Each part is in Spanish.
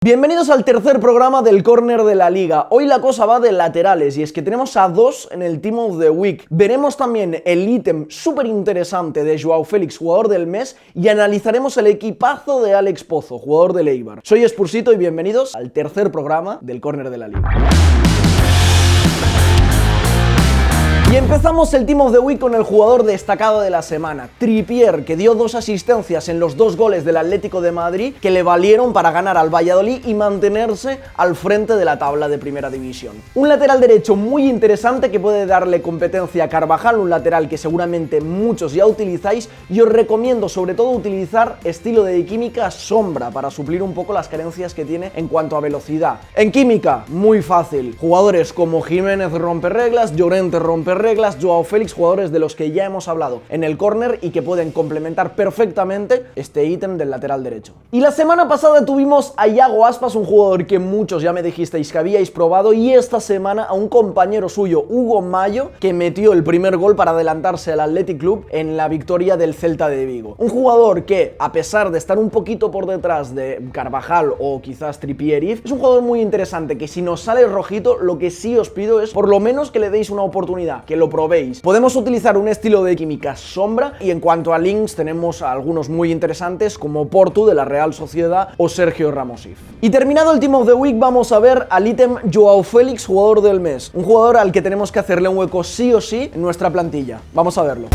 Bienvenidos al tercer programa del Córner de la Liga. Hoy la cosa va de laterales y es que tenemos a dos en el Team of the Week. Veremos también el ítem súper interesante de Joao Félix, jugador del mes, y analizaremos el equipazo de Alex Pozo, jugador del Eibar. Soy Spursito y bienvenidos al tercer programa del Córner de la Liga. Y empezamos el Team of the Week con el jugador destacado de la semana, Trippier, que dio 2 asistencias en los 2 goles del Atlético de Madrid que le valieron para ganar al Valladolid y mantenerse al frente de la tabla de Primera División. Un lateral derecho muy interesante que puede darle competencia a Carvajal, un lateral que seguramente muchos ya utilizáis, y os recomiendo sobre todo utilizar estilo de química sombra para suplir un poco las carencias que tiene en cuanto a velocidad. En química, muy fácil, jugadores como Jiménez rompe reglas, Llorente rompe reglas, Joao Félix, jugadores de los que ya hemos hablado en el córner y que pueden complementar perfectamente este ítem del lateral derecho. Y la semana pasada tuvimos a Iago Aspas, un jugador que muchos ya me dijisteis que habíais probado, y esta semana a un compañero suyo, Hugo Mayo, que metió el primer gol para adelantarse al Athletic Club en la victoria del Celta de Vigo. Un jugador que, a pesar de estar un poquito por detrás de Carvajal o quizás Trippier, es un jugador muy interesante que si nos sale rojito, lo que sí os pido es por lo menos que le deis una oportunidad, que lo probéis. Podemos utilizar un estilo de química sombra, y en cuanto a links tenemos a algunos muy interesantes como Portu de la Real Sociedad o Sergio Ramosif. Y terminado el Team of the Week, vamos a ver al ítem Joao Félix, jugador del mes, un jugador al que tenemos que hacerle un hueco sí o sí en nuestra plantilla. Vamos a verlo.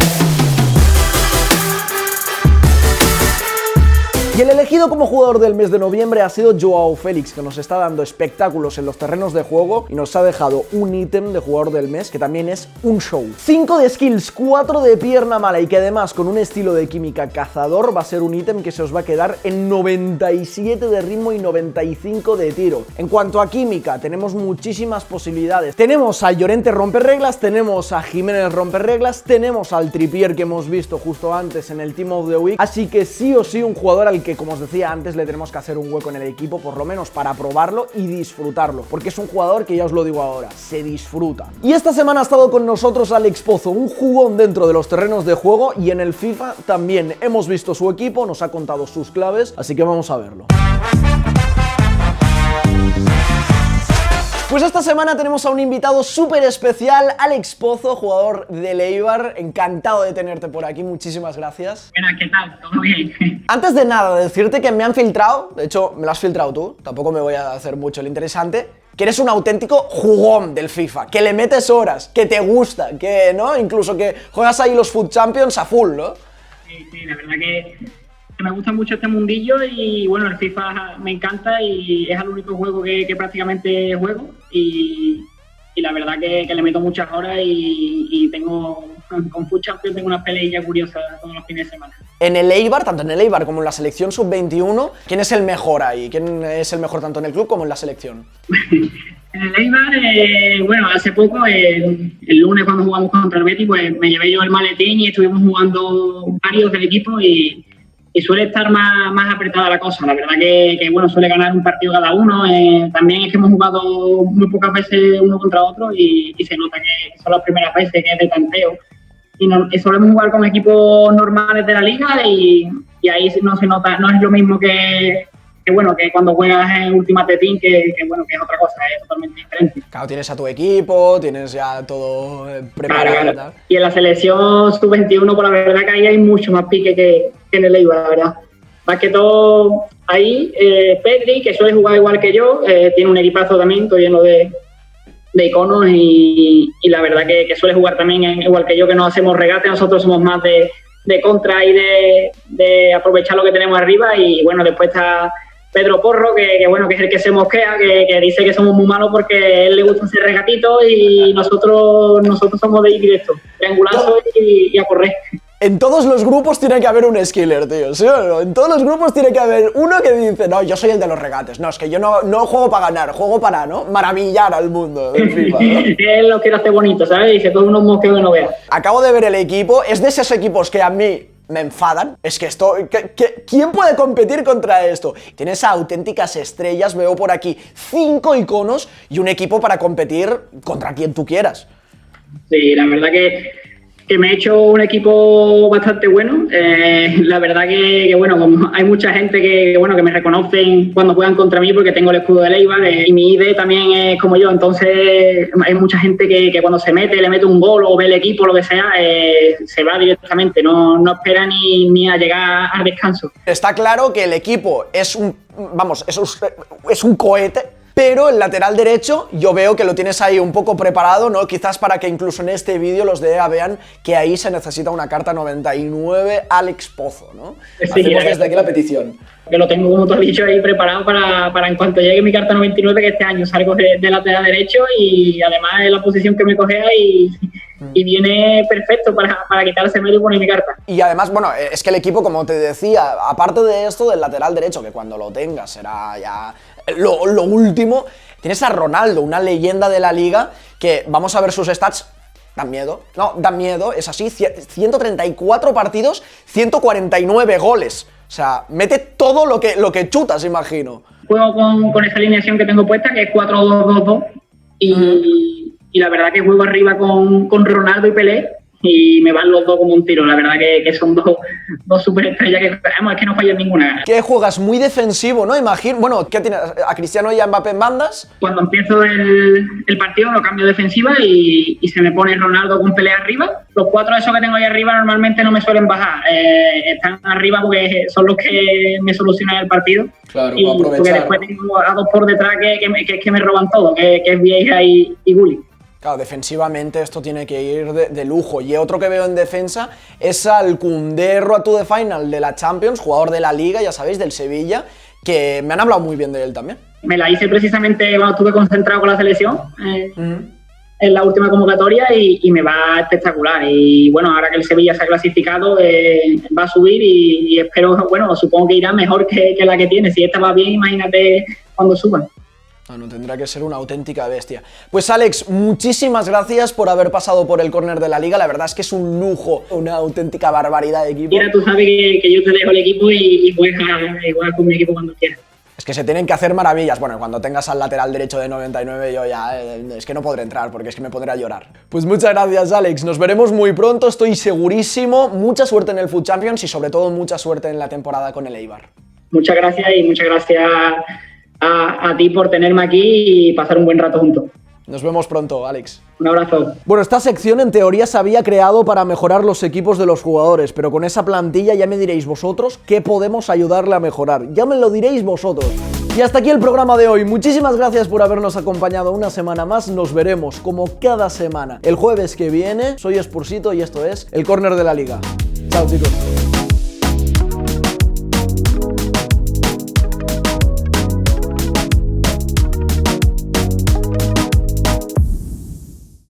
Y el elegido como jugador del mes de noviembre ha sido Joao Félix, que nos está dando espectáculos en los terrenos de juego y nos ha dejado un ítem de jugador del mes que también es un show. 5 de skills, 4 de pierna mala, y que además con un estilo de química cazador va a ser un ítem que se os va a quedar en 97 de ritmo y 95 de tiro. En cuanto a química, tenemos muchísimas posibilidades. Tenemos a Llorente romper reglas, tenemos a Jiménez romper reglas, tenemos al Trippier que hemos visto justo antes en el Team of the Week, así que sí o sí un jugador al que, como os decía antes, le tenemos que hacer un hueco en el equipo, por lo menos para probarlo y disfrutarlo, porque es un jugador que ya os lo digo ahora, se disfruta. Y esta semana ha estado con nosotros Alex Pozo, un jugón dentro de los terrenos de juego, y en el FIFA también hemos visto su equipo, nos ha contado sus claves, así que vamos a verlo. Pues esta semana tenemos a un invitado súper especial, Alex Pozo, jugador del Eibar. Encantado de tenerte por aquí, muchísimas gracias. Buenas, ¿qué tal? ¿Todo bien? Antes de nada, decirte que me han filtrado, de hecho me lo has filtrado tú, tampoco me voy a hacer mucho el interesante, que eres un auténtico jugón del FIFA, que le metes horas, que te gusta, que, ¿no? Incluso que juegas ahí los Foot Champions a full, ¿no? Sí, la verdad que me gusta mucho este mundillo, y bueno, el FIFA me encanta y es el único juego que prácticamente juego, y la verdad que le meto muchas horas, y tengo, con Foot Champions tengo una peleilla curiosa todos los fines de semana. En el Eibar, tanto en el Eibar como en la selección sub-21, ¿quién es el mejor ahí? ¿Quién es el mejor tanto en el club como en la selección? En el Eibar, bueno, hace poco, el lunes cuando jugamos contra el Betis, pues me llevé yo el maletín y estuvimos jugando varios del equipo, y suele estar más apretada la cosa. La verdad que bueno, suele ganar un partido cada uno. También es que hemos jugado muy pocas veces uno contra otro, y se nota que son las primeras veces que es de tanteo. Y solemos jugar con equipos normales de la liga, y ahí no se nota, no es lo mismo que cuando juegas en Ultimate Team, que es otra cosa, es totalmente diferente. Claro, tienes a tu equipo, tienes ya todo preparado. Claro. Y tal. Y en la selección sub-21, pues la verdad que ahí hay mucho más pique que en el Eibar, la verdad. Más que todo, ahí Pedri, que suele jugar igual que yo, tiene un equipazo también, todo lleno de iconos, y la verdad que suele jugar también igual que yo, que no hacemos regate, nosotros somos más de contra y de aprovechar lo que tenemos arriba. Y bueno, después está Pedro Porro, que es el que se mosquea, que dice que somos muy malos porque a él le gusta hacer regatitos, y nosotros somos de ir directo, triangulazo y a correr. En todos los grupos tiene que haber un skiller, tío, ¿sí o no? En todos los grupos tiene que haber uno que dice, no, yo soy el de los regates, no, es que yo no juego para ganar, juego para, ¿no?, maravillar al mundo del FIFA, ¿no? Él lo quiere hacer bonito, ¿sabes? Dice, todos unos mosqueos que no veas. Acabo de ver el equipo, es de esos equipos que a mí me enfadan. Es que esto, ¿quién puede competir contra esto? Tienes a auténticas estrellas, veo por aquí 5 iconos y un equipo para competir contra quien tú quieras. Sí, la verdad que Que me he hecho un equipo bastante bueno. La verdad que bueno, como hay mucha gente que me reconocen cuando juegan contra mí porque tengo el escudo de Eibar y mi ID también es como yo. Entonces hay mucha gente que cuando se mete, le mete un gol o ve el equipo, lo que sea, se va directamente. No espera ni a llegar al descanso. Está claro que el equipo es un cohete. Pero el lateral derecho yo veo que lo tienes ahí un poco preparado, ¿no? Quizás para que incluso en este vídeo los de EA vean que ahí se necesita una carta 99 Alex Pozo, ¿no? Sí, hacemos desde aquí la petición. Que lo tengo, como tú has dicho, ahí preparado para en cuanto llegue mi carta 99, que este año salgo de lateral derecho y además es la posición que me cogea y viene perfecto para quitarse medio y poner mi carta. Y además, bueno, es que el equipo, como te decía, aparte de esto del lateral derecho, que cuando lo tengas será ya lo último, tienes a Ronaldo, una leyenda de la liga, que vamos a ver sus stats. Dan miedo, es así, 134 partidos, 149 goles. O sea, mete todo lo que chutas, imagino. Juego con esa alineación que tengo puesta, que es 4-2-2-2, y la verdad que juego arriba con Ronaldo y Pelé, y me van los dos como un tiro. La verdad que son dos superestrellas que, vamos, es que no fallan ninguna. ¿Qué juegas? Muy defensivo, ¿no? Imagino. Bueno, ¿qué tienes? ¿A Cristiano y a Mbappé en bandas? Cuando empiezo el partido lo cambio defensiva y se me pone Ronaldo con Pelé arriba. Los 4 esos que tengo ahí arriba normalmente no me suelen bajar. Están arriba porque son los que me solucionan el partido. Claro, y porque después tengo a 2 por detrás que me roban todo, que es Vieira y Gulli. Claro, defensivamente esto tiene que ir de lujo. Y otro que veo en defensa es al Koundé Road to the Final de la Champions, jugador de la Liga, ya sabéis, del Sevilla, que me han hablado muy bien de él también. Me la hice precisamente cuando estuve concentrado con la selección en la última convocatoria y me va espectacular. Y bueno, ahora que el Sevilla se ha clasificado, va a subir y espero, bueno, supongo que irá mejor que la que tiene. Si esta va bien, imagínate cuando suban. Bueno, tendrá que ser una auténtica bestia. Pues Alex, muchísimas gracias por haber pasado por el córner de la liga. La verdad es que es un lujo, una auténtica barbaridad de equipo. Mira, tú sabes que yo te dejo el equipo y puedes jugar con mi equipo cuando quieras. Es que se tienen que hacer maravillas. Bueno, cuando tengas al lateral derecho de 99 yo ya es que no podré entrar porque es que me pondré a llorar. Pues muchas gracias, Alex. Nos veremos muy pronto, estoy segurísimo. Mucha suerte en el Foot Champions y sobre todo mucha suerte en la temporada con el Eibar. Muchas gracias y muchas gracias a ti por tenerme aquí y pasar un buen rato juntos. Nos vemos pronto, Alex. Un abrazo. Bueno, esta sección en teoría se había creado para mejorar los equipos de los jugadores, pero con esa plantilla ya me diréis vosotros qué podemos ayudarle a mejorar. Ya me lo diréis vosotros. Y hasta aquí el programa de hoy. Muchísimas gracias por habernos acompañado una semana más. Nos veremos como cada semana el jueves que viene. Soy Spursito y esto es El Córner de la Liga. Chao, chicos.